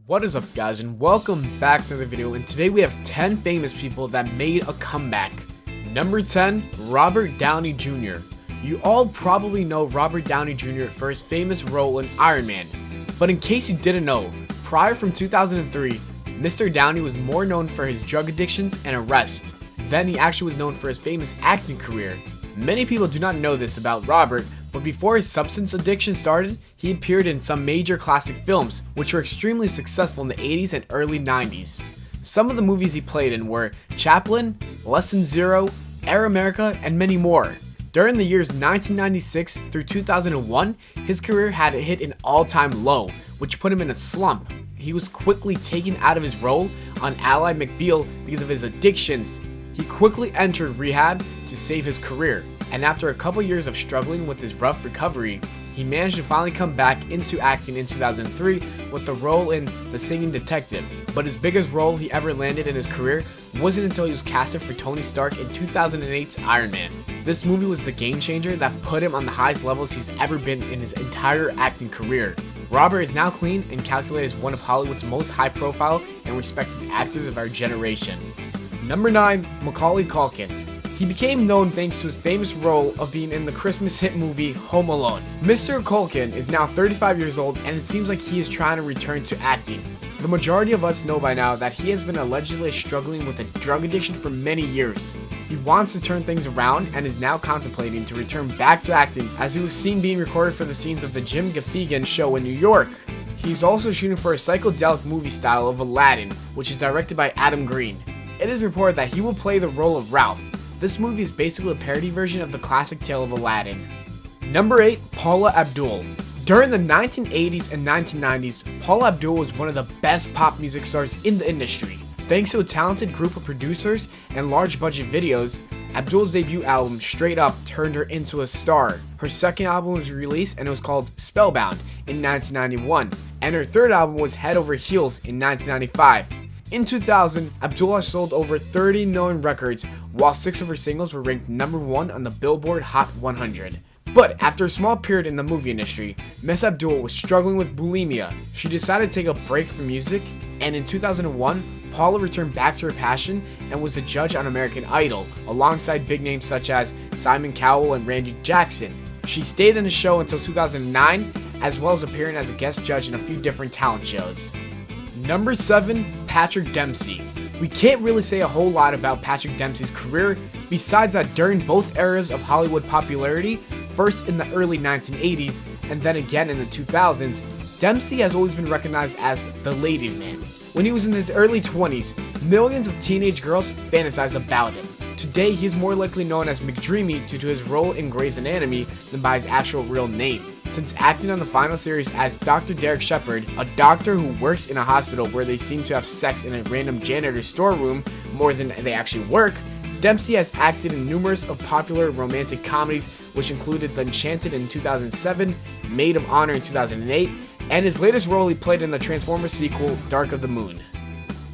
What is up, guys, and welcome back to another video. And today we have 10 famous people that made a comeback. Number 10, Robert Downey Jr. You all probably know Robert Downey Jr. for his famous role in Iron Man. But in case you didn't know, prior from 2003, Mr. Downey was more known for his drug addictions and arrests. Then he actually was known for his famous acting career. Many people do not know this about Robert, but before his substance addiction started, he appeared in some major classic films, which were extremely successful in the 80s and early 90s. Some of the movies he played in were Chaplin, Lesson Zero, Air America, and many more. During the years 1996 through 2001, his career had hit an all-time low, which put him in a slump. He was quickly taken out of his role on Ally McBeal because of his addictions. He quickly entered rehab to save his career, and after a couple years of struggling with his rough recovery, he managed to finally come back into acting in 2003 with the role in The Singing Detective. But his biggest role he ever landed in his career wasn't until he was casted for Tony Stark in 2008's Iron Man. This movie was the game changer that put him on the highest levels he's ever been in his entire acting career. Robert is now clean and calculated as one of Hollywood's most high-profile and respected actors of our generation. Number 9, Macaulay Culkin. He became known thanks to his famous role of being in the Christmas hit movie Home Alone. Mr. Culkin is now 35 years old, and it seems like he is trying to return to acting. The majority of us know by now that he has been allegedly struggling with a drug addiction for many years. He wants to turn things around and is now contemplating to return back to acting, as he was seen being recorded for the scenes of the Jim Gaffigan show in New York. He's also shooting for a psychedelic movie style of Aladdin, which is directed by Adam Green. It is reported that he will play the role of Ralph. This movie is basically a parody version of the classic tale of Aladdin. Number 8, Paula Abdul. During the 1980s and 1990s, Paula Abdul was one of the best pop music stars in the industry. Thanks to a talented group of producers and large budget videos, Abdul's debut album Straight Up turned her into a star. Her second album was released and it was called Spellbound in 1991, and her third album was Head Over Heels in 1995. In 2000, Abdul sold over 30 million records, while 6 of her singles were ranked number 1 on the Billboard Hot 100. But after a small period in the movie industry, Miss Abdul was struggling with bulimia. She decided to take a break from music, and in 2001, Paula returned back to her passion and was a judge on American Idol, alongside big names such as Simon Cowell and Randy Jackson. She stayed in the show until 2009, as well as appearing as a guest judge in a few different talent shows. Number 7, Patrick Dempsey. We can't really say a whole lot about Patrick Dempsey's career, besides that during both eras of Hollywood popularity, first in the early 1980s and then again in the 2000s, Dempsey has always been recognized as the ladies' man. When he was in his early 20s, millions of teenage girls fantasized about him. Today, he is more likely known as McDreamy due to his role in Grey's Anatomy than by his actual real name, since acting on the final series as Dr. Derek Shepard, a doctor who works in a hospital where they seem to have sex in a random janitor's storeroom more than they actually work. Dempsey has acted in numerous of popular romantic comedies, which included The Enchanted in 2007, Maid of Honor in 2008, and his latest role he played in the Transformers sequel, Dark of the Moon.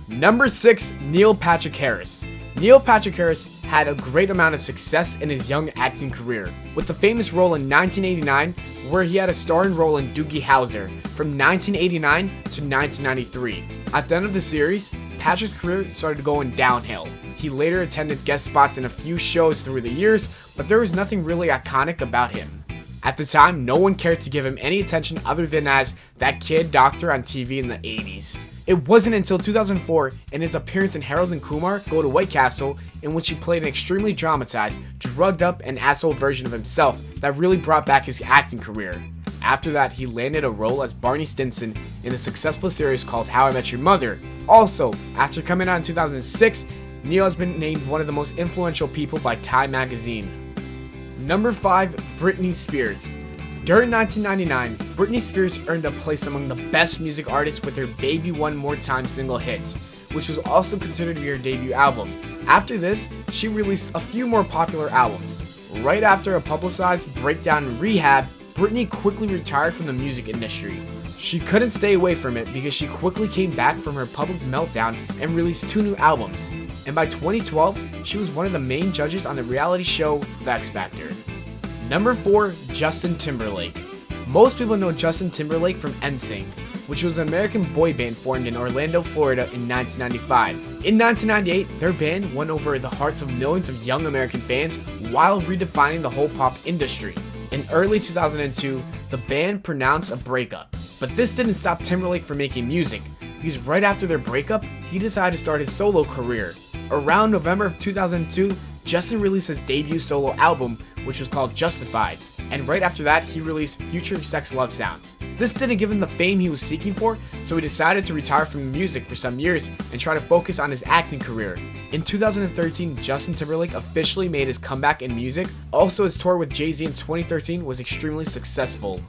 Number 6, Neil Patrick Harris. Neil Patrick Harris had a great amount of success in his young acting career, with the famous role in 1989 where he had a starring role in Doogie Howser from 1989 to 1993. At the end of the series, Patrick's career started going downhill. He later attended guest spots in a few shows through the years, but there was nothing really iconic about him. At the time, no one cared to give him any attention other than as that kid doctor on TV in the 80s. It wasn't until 2004 in his appearance in Harold and Kumar Go to White Castle, in which he played an extremely dramatized, drugged up and asshole version of himself, that really brought back his acting career. After that, he landed a role as Barney Stinson in a successful series called How I Met Your Mother. Also, after coming out in 2006, Neil has been named one of the most influential people by Time magazine. Number 5, Britney Spears. During 1999, Britney Spears earned a place among the best music artists with her Baby One More Time single hits, which was also considered to be her debut album. After this, she released a few more popular albums. Right after a publicized breakdown in rehab, Britney quickly retired from the music industry. She couldn't stay away from it because she quickly came back from her public meltdown and released 2 new albums. And by 2012, she was one of the main judges on the reality show The X Factor. Number 4, Justin Timberlake. Most people know Justin Timberlake from NSYNC, which was an American boy band formed in Orlando, Florida in 1995. In 1998, their band won over the hearts of millions of young American fans while redefining the whole pop industry. In early 2002, the band pronounced a breakup, but this didn't stop Timberlake from making music, because right after their breakup, he decided to start his solo career. Around November of 2002, Justin released his debut solo album, which was called Justified, and right after that, he released Future Sex Love Sounds. This didn't give him the fame he was seeking for, so he decided to retire from music for some years and try to focus on his acting career. In 2013, Justin Timberlake officially made his comeback in music. Also, his tour with JayZ in 2013 was extremely successful.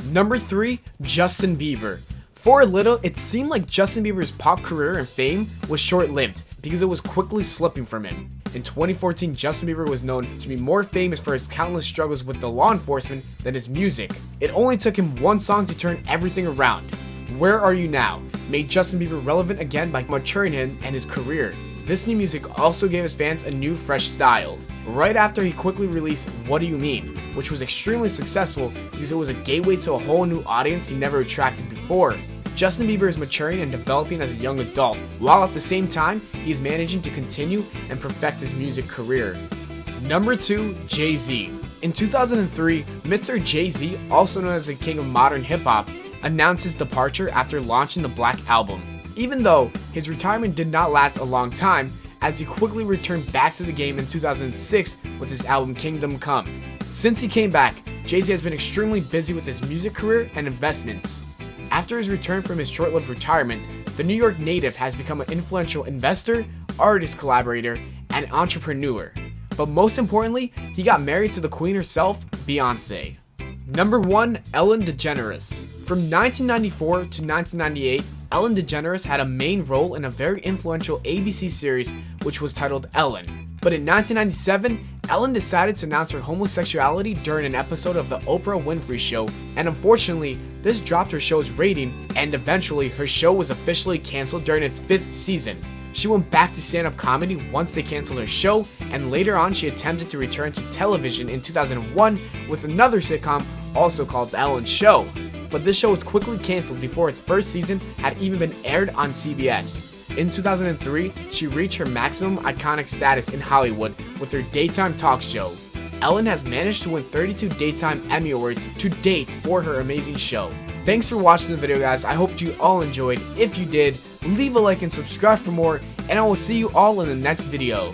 Number 3, Justin Bieber. For a little, it seemed like Justin Bieber's pop career and fame was short-lived because it was quickly slipping from him. In 2014, Justin Bieber was known to be more famous for his countless struggles with the law enforcement than his music. It only took him one song to turn everything around. Where Are You Now made Justin Bieber relevant again by maturing him and his career. This new music also gave his fans a new fresh style. Right after, he quickly released What Do You Mean, which was extremely successful because it was a gateway to a whole new audience he never attracted before. Justin Bieber is maturing and developing as a young adult, while at the same time, he is managing to continue and perfect his music career. Number 2, JayZ. In 2003, Mr. JayZ, also known as the king of modern hip-hop, announced his departure after launching the Black Album. Even though his retirement did not last a long time, as he quickly returned back to the game in 2006 with his album Kingdom Come. Since he came back, JayZ has been extremely busy with his music career and investments. After his return from his short-lived retirement, the New York native has become an influential investor, artist collaborator, and entrepreneur. But most importantly, he got married to the queen herself, Beyonce. Number 1, Ellen DeGeneres. From 1994 to 1998, Ellen DeGeneres had a main role in a very influential ABC series which was titled Ellen. But in 1997, Ellen decided to announce her homosexuality during an episode of the Oprah Winfrey Show, and unfortunately, this dropped her show's rating, and eventually her show was officially canceled during its 5th season. She went back to stand-up comedy once they canceled her show, and later on she attempted to return to television in 2001 with another sitcom also called The Ellen Show. But this show was quickly canceled before its first season had even been aired on CBS. In 2003, she reached her maximum iconic status in Hollywood with her daytime talk show. Ellen has managed to win 32 Daytime Emmy Awards to date for her amazing show. Thanks for watching the video, guys. I hope you all enjoyed. If you did, leave a like and subscribe for more, and I will see you all in the next video.